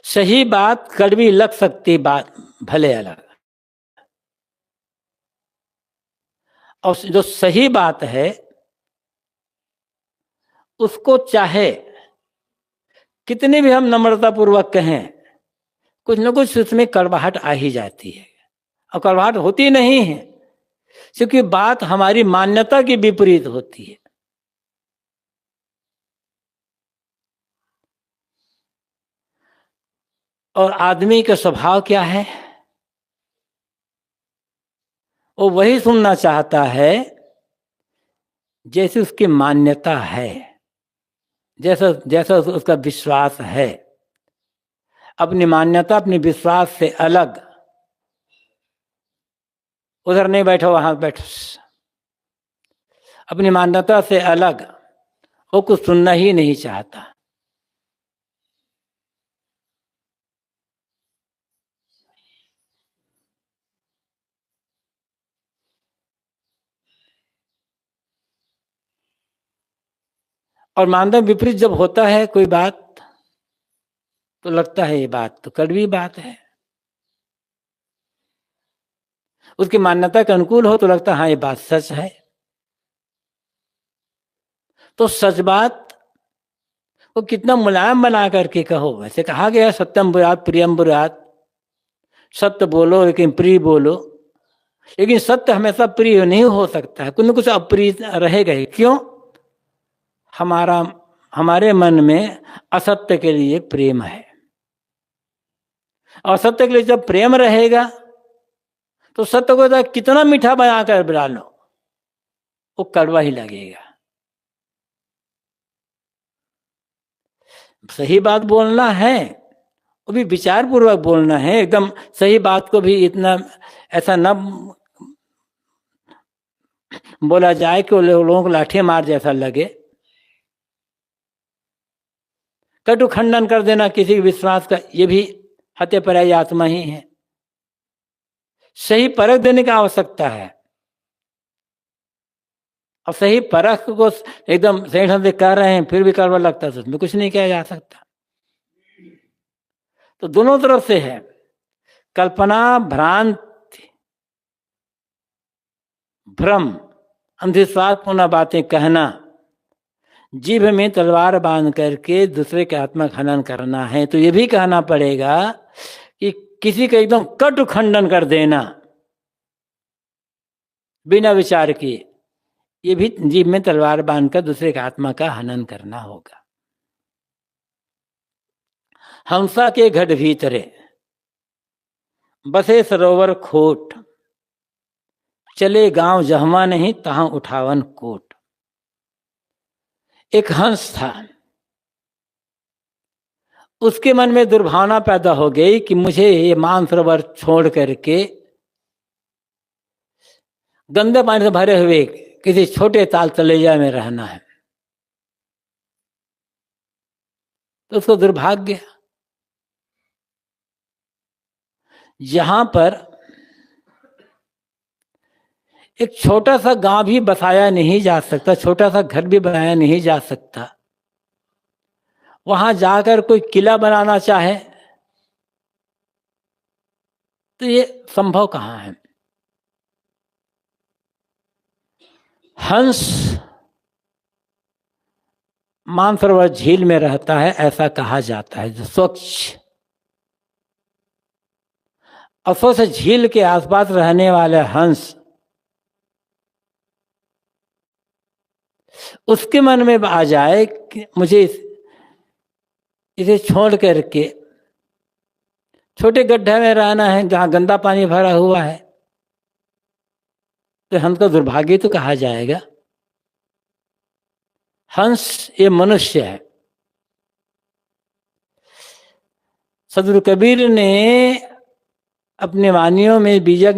सही बात कड़वी लग सकती, बात भले अलग, और जो सही बात है उसको चाहे कितने भी हम नम्रता पूर्वक कहें, कुछ न कुछ उसमें कड़वाहट आ ही जाती है, और कड़वाहट होती नहीं है क्योंकि बात हमारी मान्यता के विपरीत होती है। और आदमी का स्वभाव क्या है, वो वही सुनना चाहता है जैसे उसकी मान्यता है, जैसा जैसा उसका विश्वास है। अपनी मान्यता अपनी विश्वास से अलग, उधर नहीं बैठो वहां बैठो, अपनी मान्यता से अलग वो कुछ सुनना ही नहीं चाहता। और मानव विपरीत जब होता है कोई बात तो लगता है ये बात तो कड़वी बात है, उसकी मान्यता के अनुकूल हो तो लगता है हाँ ये बात सच है। तो सच बात को कितना मुलायम बना करके कहो, वैसे कहा गया सत्यम बुरात प्रियम बुरात, सत्य बोलो लेकिन प्रिय बोलो, लेकिन सत्य हमेशा प्रिय नहीं हो सकता है, कुछ न कुछ अप्रिय रहेगा ही। क्यों? हमारे मन में असत्य के लिए प्रेम है, और सत्य के लिए जब प्रेम रहेगा तो सत्य को कितना मीठा बनाकर बना लो वो कड़वा ही लगेगा। सही बात बोलना है, वो भी विचार पूर्वक बोलना है, एकदम सही बात को भी इतना ऐसा न बोला जाए कि लोगों को लाठी मार जैसा लगे, कटु खंडन कर देना किसी के विश्वास का, ये भी हत्या पराई आत्मा ही है। सही परख देने की आवश्यकता है, और सही परख को एकदम सही ढंग से कर रहे हैं फिर भी कड़वा लगता है तो उसमें कुछ नहीं किया जा सकता। तो दोनों तरफ से है, कल्पना भ्रांति भ्रम अंधविश्वासपूर्ण बातें कहना, जीभ में तलवार बांध करके दूसरे के आत्मा खनन करना है। तो ये भी कहना पड़ेगा कि किसी का एकदम कटु खंडन कर देना, बिना विचार किए, ये भी जीभ में तलवार बांधकर दूसरे की आत्मा का हनन करना होगा। हंसा के घट भीतरे बसे सरोवर खोट, चले गांव जहमा नहीं तहां उठावन कोट। एक हंस था, उसके मन में दुर्भावना पैदा हो गई कि मुझे ये मानसरोवर छोड़ करके गंदे पानी से भरे हुए किसी छोटे ताल तलैया में रहना है। तो उसको दुर्भाग्य, जहां पर एक छोटा सा गांव भी बसाया नहीं जा सकता, छोटा सा घर भी बनाया नहीं जा सकता, वहां जाकर कोई किला बनाना चाहे तो ये संभव कहां है। हंस मानसरोवर झील में रहता है, ऐसा कहा जाता है, जो स्वच्छ अस्वच्छ झील के आसपास रहने वाले हंस, उसके मन में आ जाए कि मुझे इसे छोड़ करके छोटे गड्ढे में रहना है जहां गंदा पानी भरा हुआ है, तो हंस का दुर्भाग्य तो कहा जाएगा। हंस ये मनुष्य है। सदगुरु कबीर ने अपने वानियों में बीजक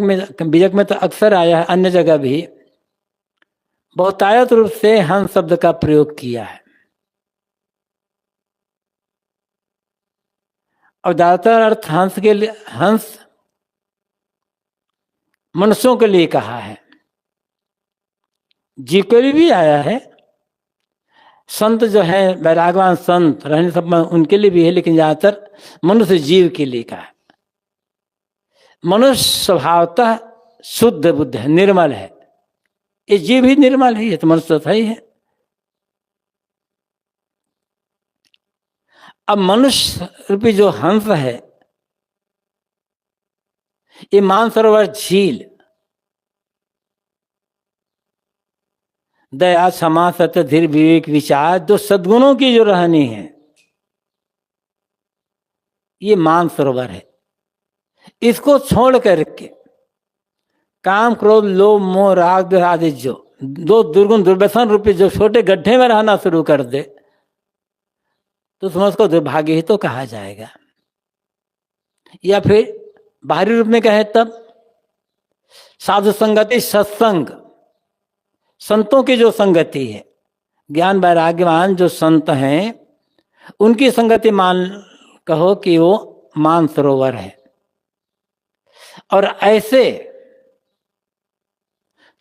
में तो अक्सर आया है, अन्य जगह भी बहुतायत रूप से हंस शब्द का प्रयोग किया है, और ज्यादातर अर्थ हंस मनुष्यों के लिए कहा है। जी के लिए भी आया है, संत जो है वैरागवान संत रहने सब उनके लिए भी है, लेकिन ज्यादातर मनुष्य जीव के लिए कहा है। मनुष्य स्वभावतः शुद्ध बुद्ध है, निर्मल है, ये जीव भी निर्मल है, ये तो मनुष्य तो ही है। अब मनुष्य रूपी जो हंस है, ये मानसरोवर झील दया क्षमा सत्य धीर विवेक विचार, जो सद्गुणों की जो रहनी है, ये मानसरोवर है। इसको छोड़ करके काम क्रोध लोभ मोह राग आदि जो दो दुर्गुण दुर्व्यसन रूपी जो छोटे गड्ढे में रहना शुरू कर दे, तो तुम्हें उसको दुर्भाग्य ही तो कहा जाएगा। या फिर बाहरी रूप में कहे तब साधु संगति सत्संग, संतों की जो संगति है, ज्ञान वैराग्यवान जो संत हैं, उनकी संगति मान कहो कि वो मानसरोवर है। और ऐसे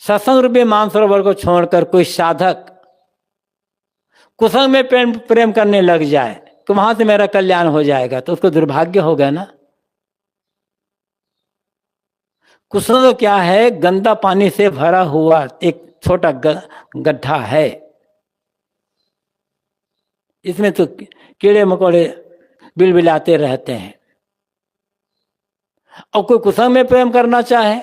सत्संग रूपी मानसरोवर को छोड़कर कोई साधक कुसंग में प्रेम करने लग जाए तो वहां से मेरा कल्याण हो जाएगा, तो उसको दुर्भाग्य होगा ना। कुसंग क्या है? गंदा पानी से भरा हुआ एक छोटा गड्ढा है, इसमें तो कीड़े मकोड़े बिलबिलाते रहते हैं। और कोई कुसंग में प्रेम करना चाहे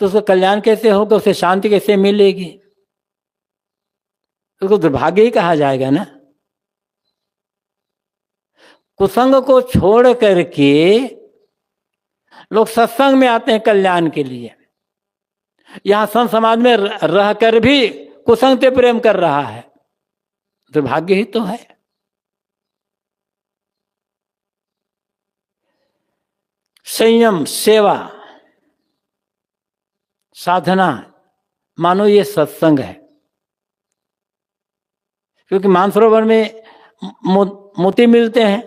तो उसका कल्याण कैसे होगा, उसे शांति कैसे मिलेगी? उसको दुर्भाग्य ही कहा जाएगा ना। कुसंग को छोड़ करके लोग सत्संग में आते हैं कल्याण के लिए, यहां संत समाज में रहकर भी कुसंग से प्रेम कर रहा है, दुर्भाग्य ही तो है। संयम, सेवा, साधना, मानो ये सत्संग है। क्योंकि मानसरोवर में मोती मिलते हैं,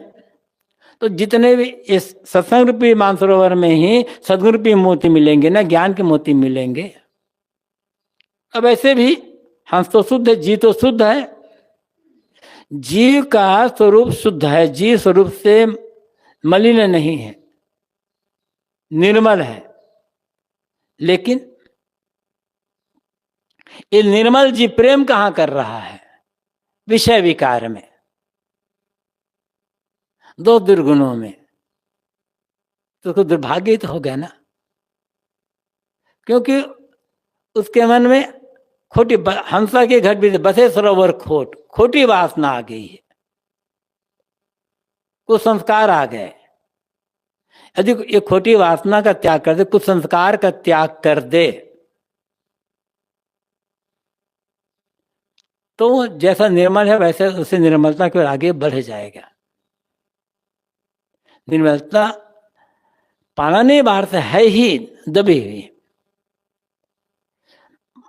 तो जितने भी इस सत्संग रूपी मानसरोवर में ही सद्गुरु रूपी मोती मिलेंगे ना, ज्ञान के मोती मिलेंगे। अब ऐसे भी हंस तो शुद्ध है, जीव तो शुद्ध है, जीव का स्वरूप शुद्ध है, जीव स्वरूप से मलिन नहीं है, निर्मल है। लेकिन ये निर्मल जीव प्रेम कहां कर रहा है? विषय विकार में, दो दुर्गुणों में। तो उसको दुर्भाग्य तो हो गया ना, क्योंकि उसके मन में खोटी, हंसा के घट भी बसे सरोवर खोट, खोटी वासना आ गई है, कुछ संस्कार आ गए। यदि ये खोटी वासना का त्याग कर दे, कुछ संस्कार का त्याग कर दे, तो जैसा निर्मल है वैसे उसे निर्मलता की ओर आगे बढ़ जाएगा। निर्मलता पाना नहीं बाहर से, है ही दबी हुई।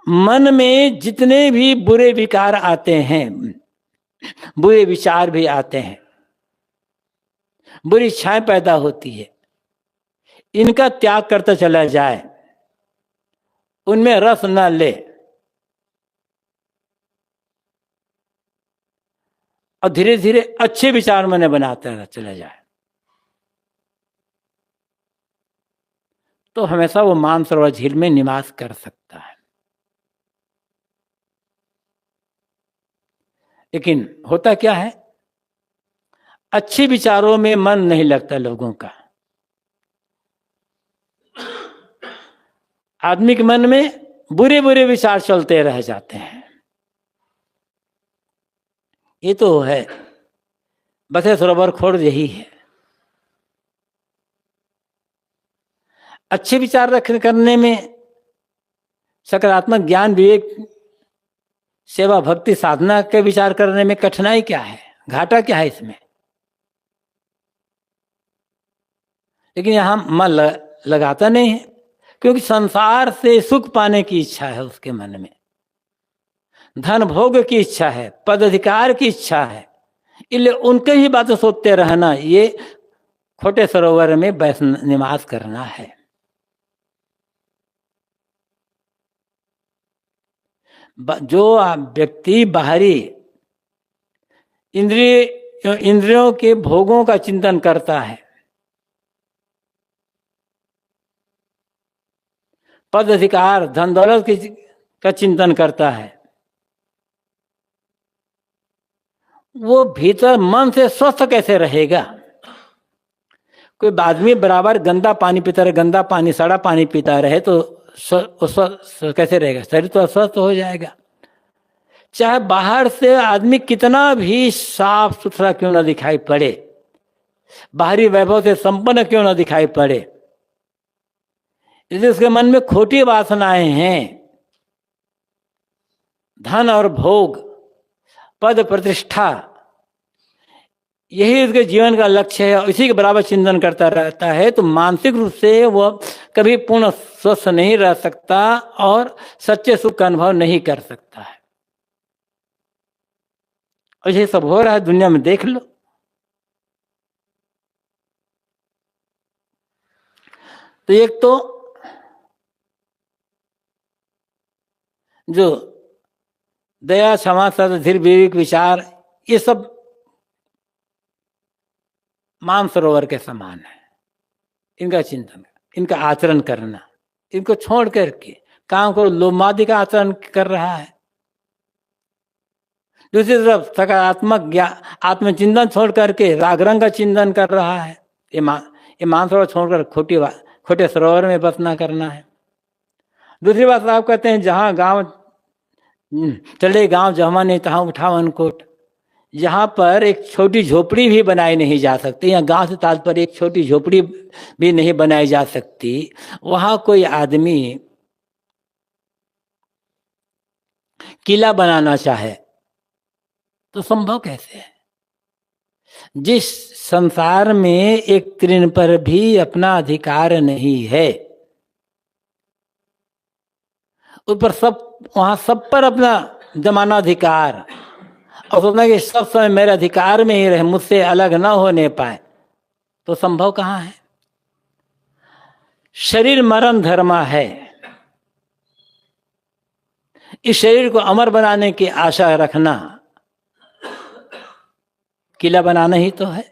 मन में जितने भी बुरे विकार आते हैं, बुरे विचार भी आते हैं, बुरी इच्छाएं पैदा होती है, इनका त्याग करता चला जाए, उनमें रस न ले और धीरे धीरे अच्छे विचार मन बनाता चला जाए, तो हमेशा वो मानसरोवर झील में निवास कर सकता है। लेकिन होता क्या है, अच्छे विचारों में मन नहीं लगता लोगों का। आदमी के मन में बुरे बुरे विचार चलते रह जाते हैं। ये तो है, बसे सरोवर खोड़ यही है। अच्छे विचार करने में, सकारात्मक ज्ञान विवेक सेवा भक्ति साधना के विचार करने में कठिनाई क्या है, घाटा क्या है इसमें? लेकिन यहां मन लगाता नहीं है, क्योंकि संसार से सुख पाने की इच्छा है उसके मन में, धन भोग की इच्छा है, पद अधिकार की इच्छा है, इसलिए उनके ही बातें सोचते रहना, ये खोटे सरोवर में निवास करना है। जो व्यक्ति बाहरी इंद्रियों के भोगों का चिंतन करता है, पद अधिकार धन दौलत का चिंतन करता है, वो भीतर मन से स्वस्थ कैसे रहेगा? कोई आदमी बराबर गंदा पानी पीता रहे, गंदा पानी सड़ा पानी पीता रहे, तो स्वस्थ कैसे रहेगा? शरीर तो अस्वस्थ हो जाएगा। चाहे बाहर से आदमी कितना भी साफ सुथरा क्यों ना दिखाई पड़े, बाहरी वैभव से संपन्न क्यों ना दिखाई पड़े, इसलिए उसके मन में खोटी वासनाएं हैं। धन और भोग, पद प्रतिष्ठा, यही उसके जीवन का लक्ष्य है और इसी के बराबर चिंतन करता रहता है, तो मानसिक रूप से वह कभी पूर्ण स्वस्थ नहीं रह सकता और सच्चे सुख का अनुभव नहीं कर सकता है। और ये सब हो रहा है दुनिया में, देख लो। तो एक तो जो दया क्षमा सत्य धीर विवेक विचार, ये सब मानसरोवर के समान है। इनका चिंतन, इनका आचरण करना, इनको छोड़ करके काम को लोमादि का आचरण कर रहा है। दूसरी तरफ सकारात्मक आत्मचिंतन छोड़ करके राग रंग का चिंतन कर रहा है। ये मानसरोवर छोड़कर खोटे सरोवर में बसना करना है। दूसरी बात आप कहते हैं, जहाँ गांव चले गांव जहाँ नहीं तहाँ उठावन कोट, यहाँ पर एक छोटी झोपड़ी भी बनाई नहीं जा सकती, यहाँ गांव से तात्पर्य एक छोटी झोपड़ी भी नहीं बनाई जा सकती, वहां कोई आदमी किला बनाना चाहे तो संभव कैसे है? जिस संसार में एक तृण पर भी अपना अधिकार नहीं है, ऊपर सब, वहां सब पर अपना जमाना अधिकार, और सोचना कि सब समय मेरे अधिकार में ही रहे, मुझसे अलग ना होने पाए, तो संभव कहाँ है? शरीर मरण धर्मा है। इस शरीर को अमर बनाने की आशा रखना किला बनाना ही तो है।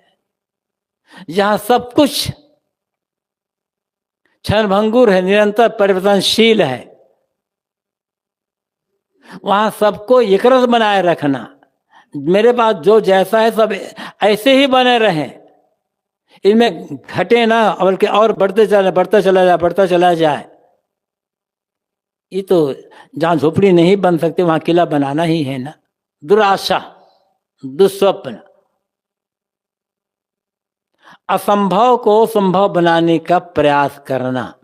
जहां सब कुछ क्षणभंगुर है, निरंतर परिवर्तनशील है, वहां सबको एकरस बनाए रखना, मेरे पास जो जैसा है सब ऐसे ही बने रहें, इनमें घटे ना, बल्कि और बढ़ता चला जाए। ये तो जहाँ झोपड़ी नहीं बन सकते वहां किला बनाना ही है ना। दुराशा, दुस्वप्न, असंभव को संभव बनाने का प्रयास करना।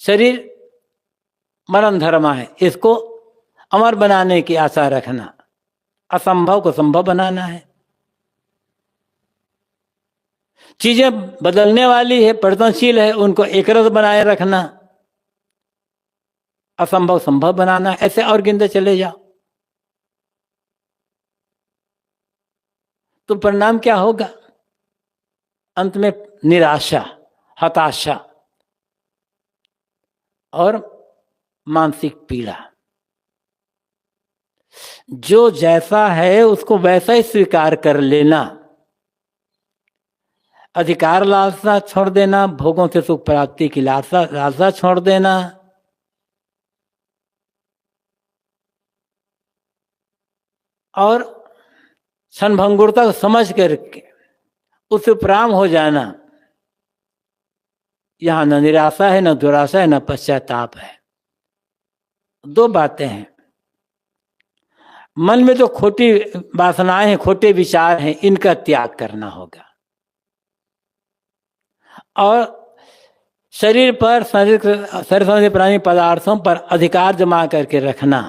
शरीर मरण धर्म है, इसको अमर बनाने की आशा रखना, असंभव को संभव बनाना है। चीजें बदलने वाली है, परिवर्तनशील है, उनको एक रस बनाए रखना, असंभव संभव बनाना। ऐसे और गिनते चले जाओ तो परिणाम क्या होगा? अंत में निराशा, हताशा और मानसिक पीड़ा। जो जैसा है उसको वैसा ही स्वीकार कर लेना, अधिकार लालसा छोड़ देना, भोगों से सुख प्राप्ति की लालसा छोड़ देना, और क्षणभंगुरता को समझ करके उससे उपराम हो जाना। यहां न निराशा है, न दुराशा है, न पश्चाताप है। दो बातें हैं। मन में जो खोटी वासनाएं हैं, खोटे विचार हैं, इनका त्याग करना होगा। और शरीर पर, शरीर संबंधी प्राणी पदार्थों पर अधिकार जमा करके रखना,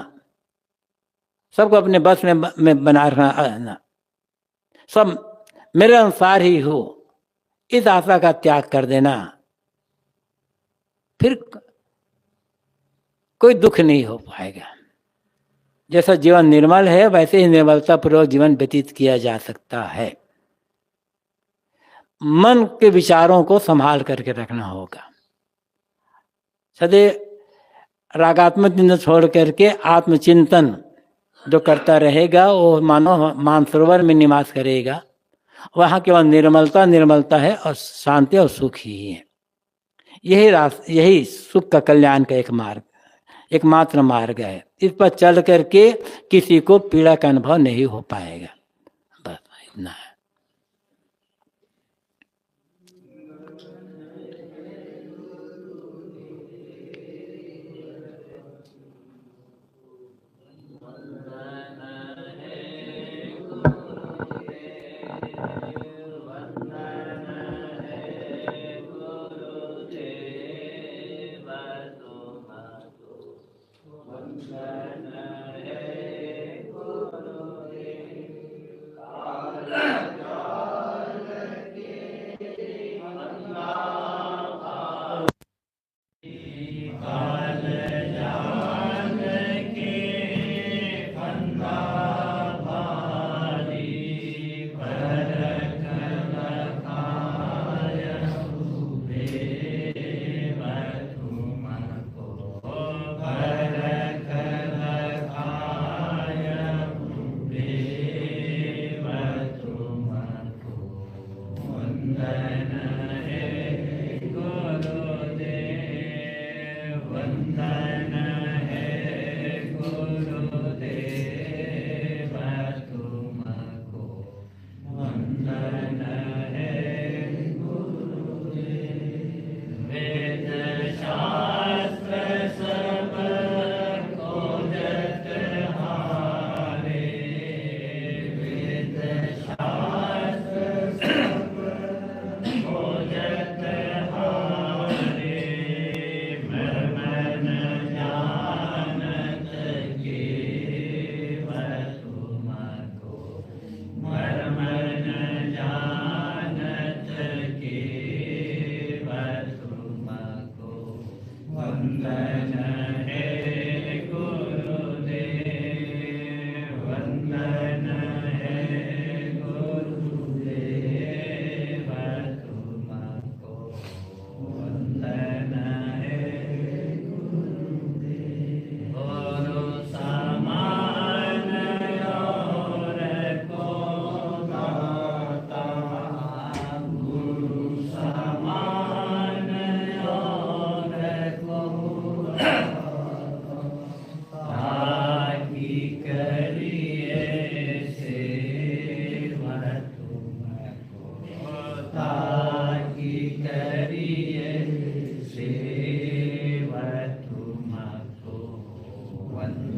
सबको अपने बस में बना रखना, सब मेरे अनुसार ही हो, इस आशा का त्याग कर देना। फिर कोई दुख नहीं हो पाएगा। जैसा जीवन निर्मल है वैसे ही निर्मलता पूर्वक जीवन व्यतीत किया जा सकता है। मन के विचारों को संभाल करके रखना होगा। सदैव रागात्मक चिंतन छोड़ करके आत्मचिंतन जो करता रहेगा वो मानो मानसरोवर में निवास करेगा। वहां केवल निर्मलता है और शांति और सुख ही है। यही सुख का कल्याण का एक मार्ग, एकमात्र मार्ग है। इस पर चल करके किसी को पीड़ा का अनुभव नहीं हो पाएगा। बस इतना है।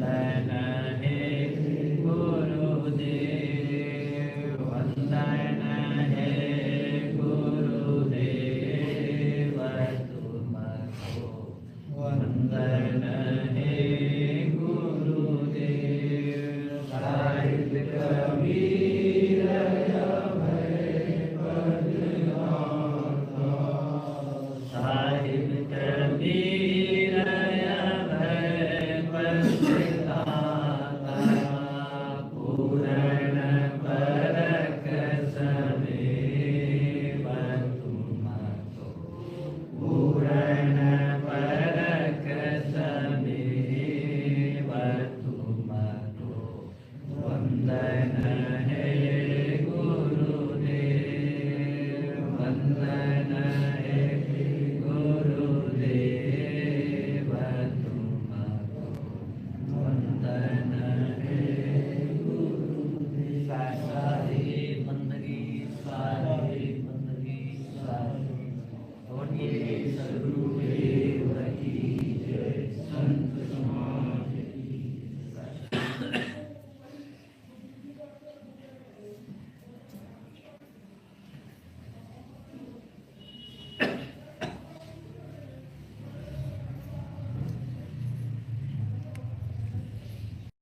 La la